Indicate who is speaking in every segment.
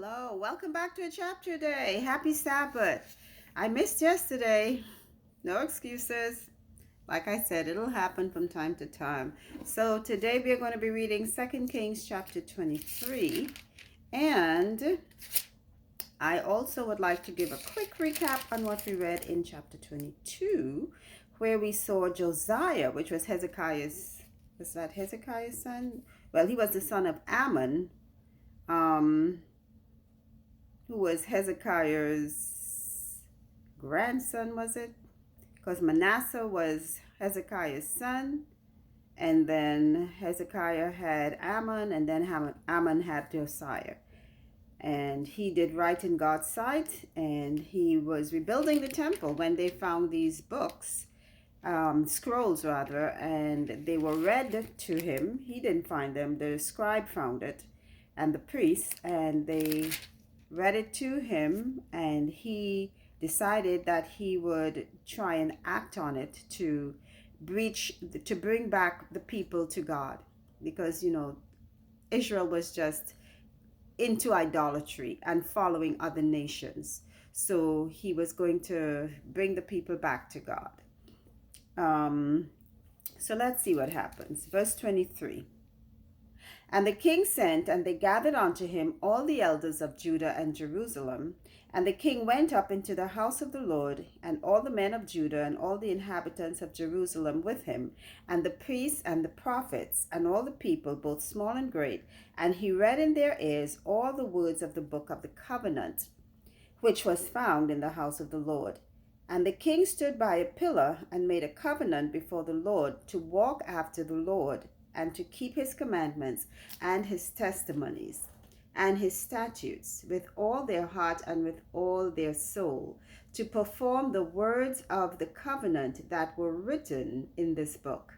Speaker 1: Hello, welcome back to a chapter day. Happy Sabbath. I missed yesterday. No excuses. Like I said, it'll happen from time to time. So today we are going to be reading 2 Kings chapter 23. And I also would like to give a quick recap on what we read in chapter 22, where we saw Josiah, which was that Hezekiah's son? Well, he was the son of Ammon. Um, who was Hezekiah's grandson, was it? Because Manasseh was Hezekiah's son, and then Hezekiah had Ammon, and then Ammon had Josiah. And he did right in God's sight, and he was rebuilding the temple when they found these books, scrolls rather, and they were read to him. He didn't find them, the scribe found it, and the priest, and they read it to him, and he decided that he would try and act on it to bring back the people to God, because Israel was just into idolatry and following other nations. So he was going to bring the people back to God. So let's see what happens. Verse 23. And the king sent, and they gathered unto him all the elders of Judah and Jerusalem. And the king went up into the house of the Lord, and all the men of Judah, and all the inhabitants of Jerusalem with him, and the priests and the prophets, and all the people, both small and great. And he read in their ears all the words of the book of the covenant, which was found in the house of the Lord. And the king stood by a pillar, and made a covenant before the Lord, to walk after the Lord, and to keep his commandments and his testimonies and his statutes with all their heart and with all their soul, to perform the words of the covenant that were written in this book.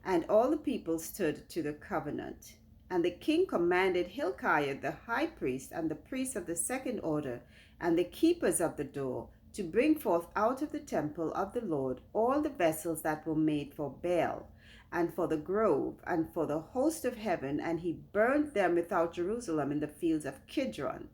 Speaker 1: And all the people stood to the covenant. And the king commanded Hilkiah the high priest, and the priests of the second order, and the keepers of the door, to bring forth out of the temple of the Lord all the vessels that were made for Baal, and for the grove, and for the host of heaven, and he burned them without Jerusalem in the fields of Kidron,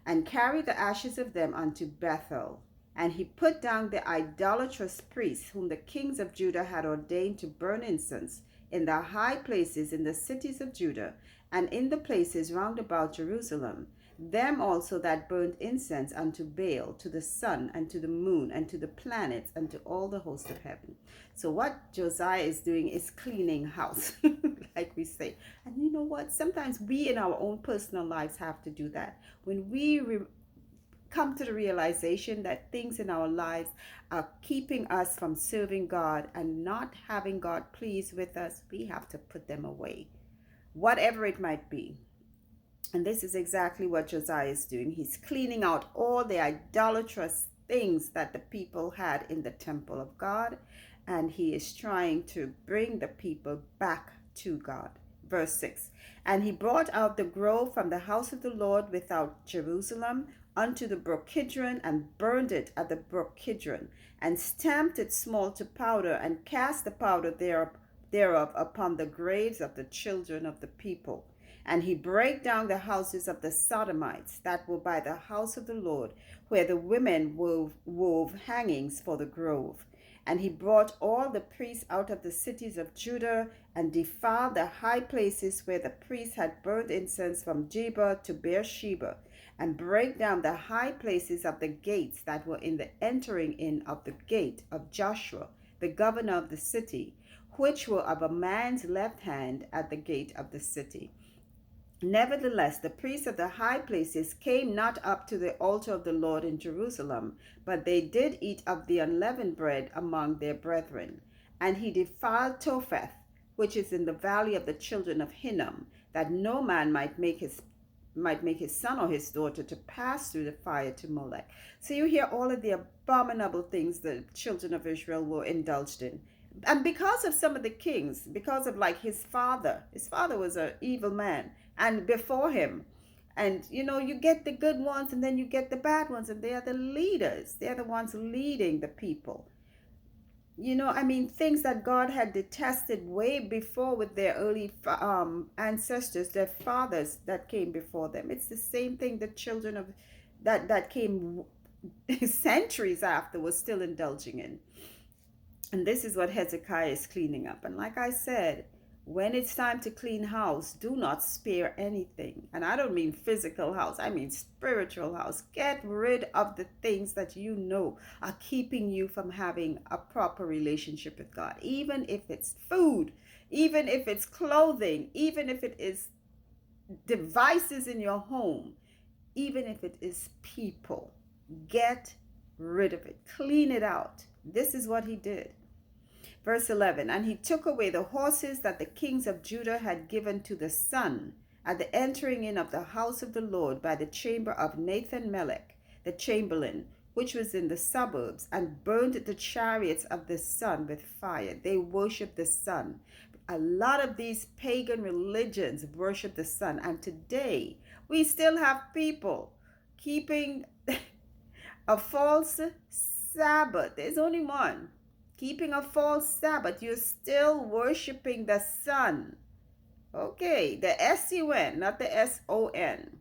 Speaker 1: and carried the ashes of them unto Bethel. And he put down the idolatrous priests, whom the kings of Judah had ordained to burn incense, in the high places in the cities of Judah, and in the places round about Jerusalem, them also that burned incense unto Baal, to the sun, and to the moon, and to the planets, and to all the host of heaven. So what Josiah is doing is cleaning house, like we say. And you know what? Sometimes we in our own personal lives have to do that. When we come to the realization that things in our lives are keeping us from serving God and not having God pleased with us, we have to put them away, whatever it might be. And this is exactly what Josiah is doing. He's cleaning out all the idolatrous things that the people had in the temple of God, and he is trying to bring the people back to God. Verse 6. And he brought out the grove from the house of the Lord without Jerusalem unto the brook Kidron, and burned it at the brook Kidron, and stamped it small to powder, and cast the powder thereof upon the graves of the children of the people. And he brake down the houses of the Sodomites that were by the house of the Lord, where the women wove hangings for the grove. And he brought all the priests out of the cities of Judah, and defiled the high places where the priests had burned incense from Jeba to Beersheba, and brake down the high places of the gates that were in the entering in of the gate of Joshua, the governor of the city, which were of a man's left hand at the gate of the city. Nevertheless, the priests of the high places came not up to the altar of the Lord in Jerusalem, but they did eat of the unleavened bread among their brethren. And he defiled Topheth, which is in the valley of the children of Hinnom, that no man might make his son or his daughter to pass through the fire to Molech. So you hear all of the abominable things the children of Israel were indulged in. And because of some of the kings, because of like his father was an evil man, and before him, and you get the good ones and then you get the bad ones, and they are the leaders, they're the ones leading the people. things that God had detested way before with their early ancestors, their fathers that came before them. It's the same thing the children of that came centuries after was still indulging in. And this is what Hezekiah is cleaning up. And like I said, when it's time to clean house, do not spare anything. And I don't mean physical house, I mean spiritual house. Get rid of the things that you know are keeping you from having a proper relationship with God. Even if it's food, even if it's clothing, even if it is devices in your home, even if it is people. Get rid of it. Clean it out. This is what he did. Verse 11, and he took away the horses that the kings of Judah had given to the sun at the entering in of the house of the Lord by the chamber of Nathan Melech, the chamberlain, which was in the suburbs, and burned the chariots of the sun with fire. They worshiped the sun. A lot of these pagan religions worship the sun, and today we still have people keeping a false Sabbath. There's only one. Keeping a false Sabbath. You're still worshiping the sun. Okay, the S-U-N, not the S-O-N.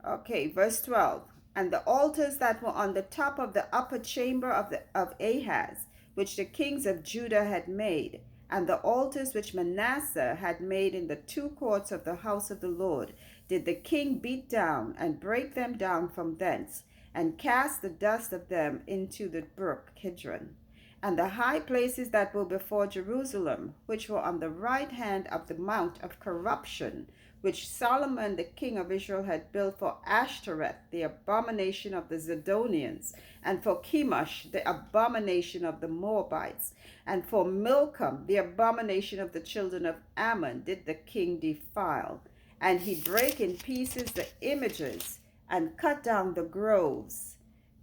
Speaker 1: Okay, verse 12. And the altars that were on the top of the upper chamber of Ahaz, which the kings of Judah had made, and the altars which Manasseh had made in the two courts of the house of the Lord, did the king beat down and break them down from thence, and cast the dust of them into the brook Kidron. And the high places that were before Jerusalem, which were on the right hand of the mount of corruption, which Solomon the king of Israel had built for Ashtoreth, the abomination of the Zidonians, and for Chemosh, the abomination of the Moabites, and for Milcom, the abomination of the children of Ammon, did the king defile. And he brake in pieces the images, and cut down the groves,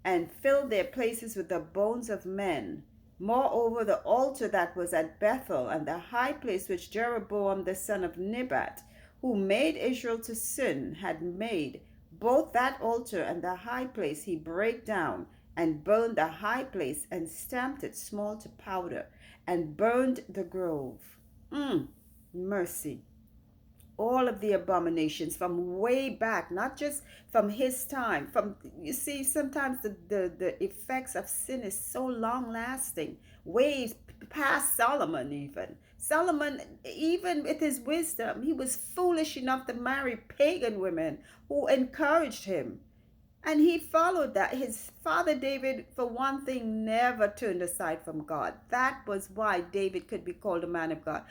Speaker 1: and filled their places with the bones of men. Moreover, the altar that was at Bethel, and the high place which Jeroboam the son of Nebat, who made Israel to sin, had made, both that altar and the high place he brake down, and burned the high place, and stamped it small to powder, and burned the grove. Mercy. All of the abominations from way back, not just from his time. You see, sometimes the effects of sin is so long lasting, way past Solomon even. Solomon, even with his wisdom, he was foolish enough to marry pagan women who encouraged him. And he followed that. His father David, for one thing, never turned aside from God. That was why David could be called a man of God.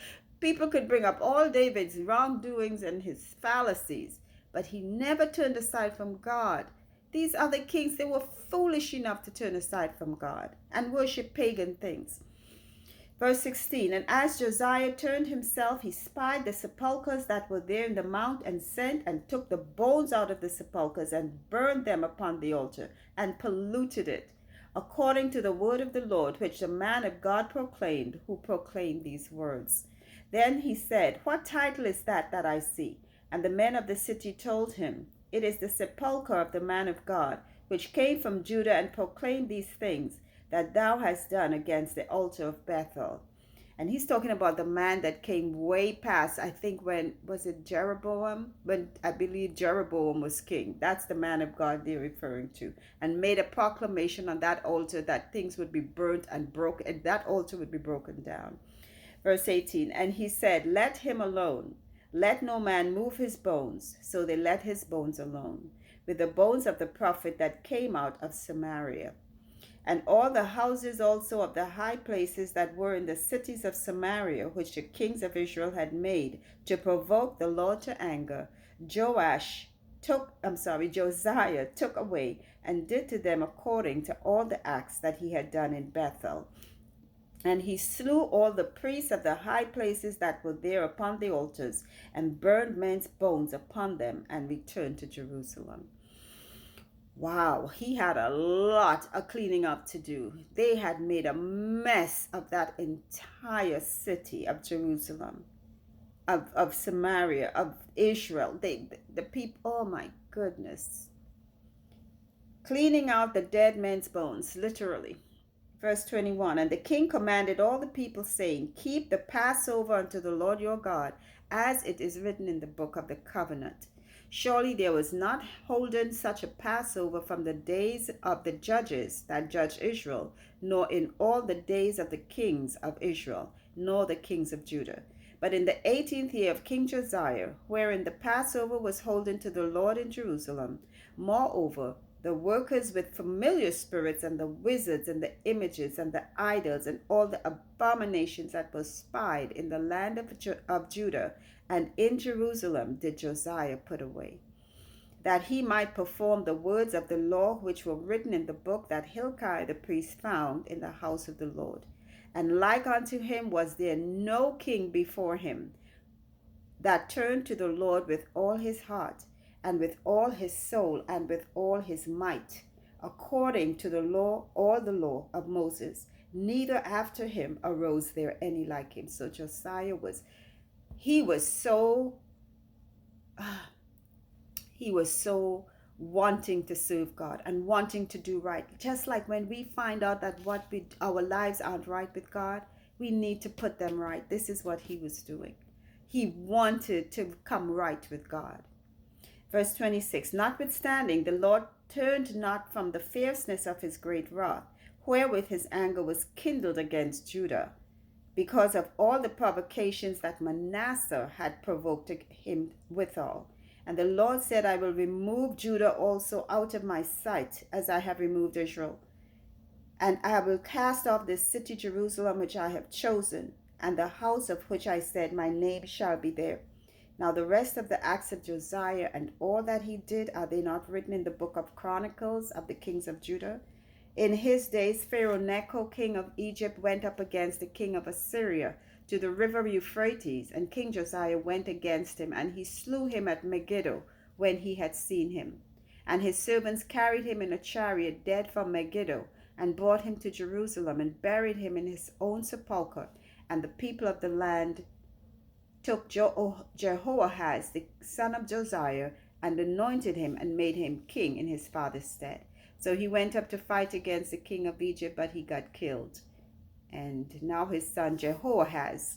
Speaker 1: People could bring up all David's wrongdoings and his fallacies, but he never turned aside from God. These other kings, they were foolish enough to turn aside from God and worship pagan things. Verse 16, and as Josiah turned himself, he spied the sepulchres that were there in the mount, and sent and took the bones out of the sepulchres, and burned them upon the altar, and polluted it, according to the word of the Lord, which the man of God proclaimed, who proclaimed these words. Then he said, what title is that I see? And the men of the city told him, it is the sepulchre of the man of God, which came from Judah, and proclaimed these things that thou hast done against the altar of Bethel. And he's talking about the man that came way past, I think when, was it Jeroboam? When I believe Jeroboam was king. That's the man of God they're referring to. And made a proclamation on that altar that things would be burnt and broken, and that altar would be broken down. Verse 18, and he said, let him alone. Let no man move his bones. So they let his bones alone, with the bones of the prophet that came out of Samaria. And all the houses also of the high places that were in the cities of Samaria, which the kings of Israel had made to provoke the Lord to anger, Josiah took away, and did to them according to all the acts that he had done in Bethel. And he slew all the priests of the high places that were there upon the altars, and burned men's bones upon them, and returned to Jerusalem. Wow, he had a lot of cleaning up to do. They had made a mess of that entire city of Jerusalem, of Samaria, of Israel. The people, oh my goodness. Cleaning out the dead men's bones, literally. Verse 21. And the king commanded all the people, saying, Keep the Passover unto the Lord your God, as it is written in the book of the covenant. Surely there was not holden such a Passover from the days of the judges that judged Israel, nor in all the days of the kings of Israel, nor the kings of Judah. But in the 18th year of King Josiah, wherein the Passover was holden to the Lord in Jerusalem, moreover, the workers with familiar spirits and the wizards and the images and the idols and all the abominations that were spied in the land of Judah and in Jerusalem did Josiah put away, that he might perform the words of the law which were written in the book that Hilkiah the priest found in the house of the Lord. And like unto him was there no king before him that turned to the Lord with all his heart, and with all his soul, and with all his might, according to the law, all the law of Moses. Neither after him arose there any like him. So Josiah he was so wanting to serve God and wanting to do right. Just like when we find out that our lives aren't right with God, we need to put them right. This is what he was doing. He wanted to come right with God. Verse 26, notwithstanding, the Lord turned not from the fierceness of his great wrath, wherewith his anger was kindled against Judah, because of all the provocations that Manasseh had provoked him withal. And the Lord said, I will remove Judah also out of my sight, as I have removed Israel. And I will cast off this city Jerusalem which I have chosen, and the house of which I said, my name shall be there. Now the rest of the acts of Josiah and all that he did, are they not written in the book of Chronicles of the kings of Judah? In his days Pharaoh Necho, king of Egypt, went up against the king of Assyria to the river Euphrates, and King Josiah went against him, and he slew him at Megiddo when he had seen him. And his servants carried him in a chariot dead from Megiddo, and brought him to Jerusalem, and buried him in his own sepulchre. And the people of the land took Jehoahaz, the son of Josiah, and anointed him, and made him king in his father's stead. So he went up to fight against the king of Egypt, but he got killed. And now his son Jehoahaz,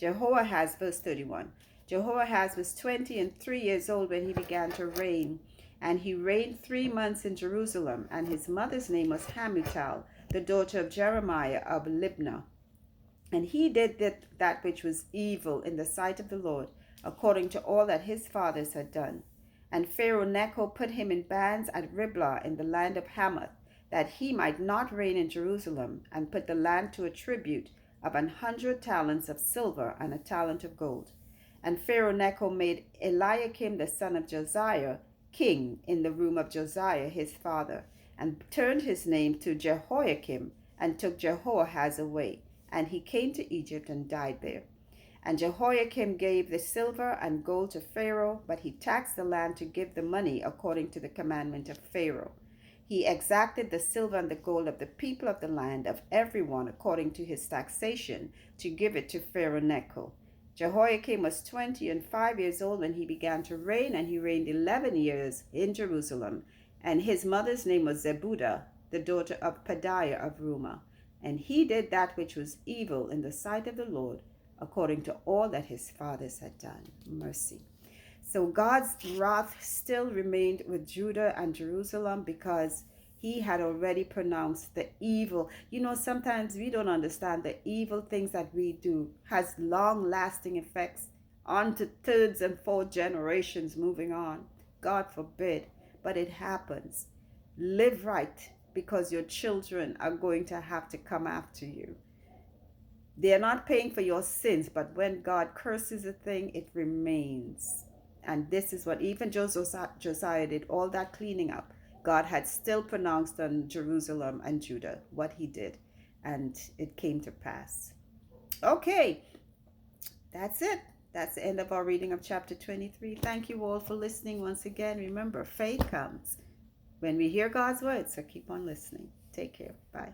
Speaker 1: verse 31. Jehoahaz was 23 years old when he began to reign, and he reigned 3 months in Jerusalem, and his mother's name was Hamutal, the daughter of Jeremiah of Libnah. And he did that which was evil in the sight of the Lord, according to all that his fathers had done. And Pharaoh Necho put him in bands at Riblah in the land of Hamath, that he might not reign in Jerusalem, and put the land to a tribute of 100 talents of silver and a talent of gold. And Pharaoh Necho made Eliakim the son of Josiah king in the room of Josiah his father, and turned his name to Jehoiakim, and took Jehoahaz away. And he came to Egypt and died there. And Jehoiakim gave the silver and gold to Pharaoh, but he taxed the land to give the money according to the commandment of Pharaoh. He exacted the silver and the gold of the people of the land, of everyone according to his taxation, to give it to Pharaoh Necho. Jehoiakim was 25 years old when he began to reign, and he reigned 11 years in Jerusalem. And his mother's name was Zebudah, the daughter of Pedaiah of Rumah. And he did that which was evil in the sight of the Lord, according to all that his fathers had done. Mercy. So God's wrath still remained with Judah and Jerusalem, because he had already pronounced the evil. Sometimes we don't understand the evil things that we do has long-lasting effects on to thirds and fourth generations moving on. God forbid, but it happens. Live right, because your children are going to have to come after you. They're not paying for your sins, but when God curses a thing, it remains. And this is what even Josiah did, all that cleaning up. God had still pronounced on Jerusalem and Judah what he did, and it came to pass. Okay, that's it. That's the end of our reading of chapter 23. Thank you all for listening once again. Remember, faith comes when we hear God's word, so keep on listening. Take care. Bye.